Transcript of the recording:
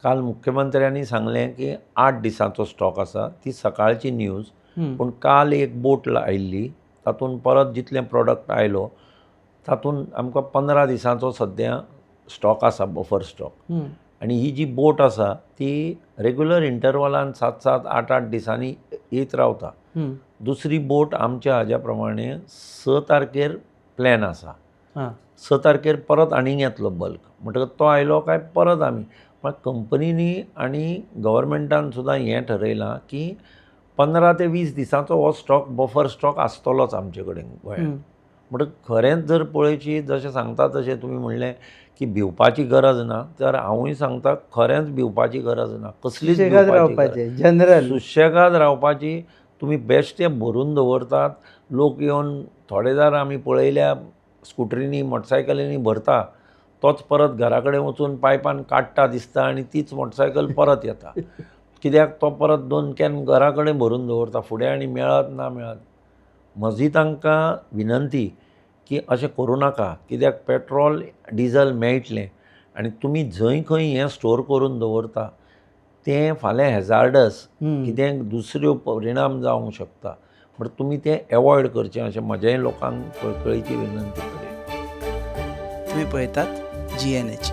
काल मुख्यमंत्र्यांनी सांगलें की 8 दिसांचो स्टॉक आसा. ती सकाळची न्यूज. पूण काल एक बोट आयिल्ली, तातूंत परत जितले प्रॉडक्ट आयलो तातूंत आमकां 15 दिसांचो सद्या स्टॉक आसा, बफर स्टॉक. आनी ही जी बोट आसा ती रेग्युलर इंटरवलान 7-7, 8-8 दिसांनी येत रावता. दुसरी बोट आमच्या हाज्या प्रमाणे 6 तारखेर प्लॅन आसा. 6 तारखेर परत आनीक येतलो बल्क. म्हणटकच तो आयलो काय परत आमी. पण कंपनीनी आनी गव्हर्मेंटान सुद्दां हें ठरयलां की 15 ते 20 दिसांचो हो स्टॉक, बफर स्टॉक आसतलोच आमचे कडेन गोंयांत. म्हणटकच खरेंच जर पळयची, जशें सांगता तशें तुमी म्हणलें की भिवपाची गरज ना, तर हांवूय सांगता खरेंच भिवपाची गरज ना. कसलीच जनरल सुशेगाद रावपाची. तुमी बेश्टे भरून दवरतात. लोक येवन थोडे जाण आमी पळयल्या स्कुटरीनी, मोटरसायकलींनी भरता. तोच परत घरा कडेन वचून पायपान काडटा दिसता आनी तीच मोटरसायकल परत येता. कित्याक तो परत 2 कॅन घरा कडेन भरून दवरता. फुडें आनी मेळत ना मेळत. म्हजी तांकां विनंती की अशें करूं नाका. कित्याक पेट्रोल, डिझल मेळटलें आनी तुमी जंय खंय हें स्टोर करून दवरता तें फाल्यां हॅजार्डस, कितें दुसऱ्यो परिणाम जावंक शकता. म्हण तुमी तें एवॉयड करचें अशें म्हजेंय लोकांक कळकळीची विनंती करेन. तुम्ही पळयतात GNH.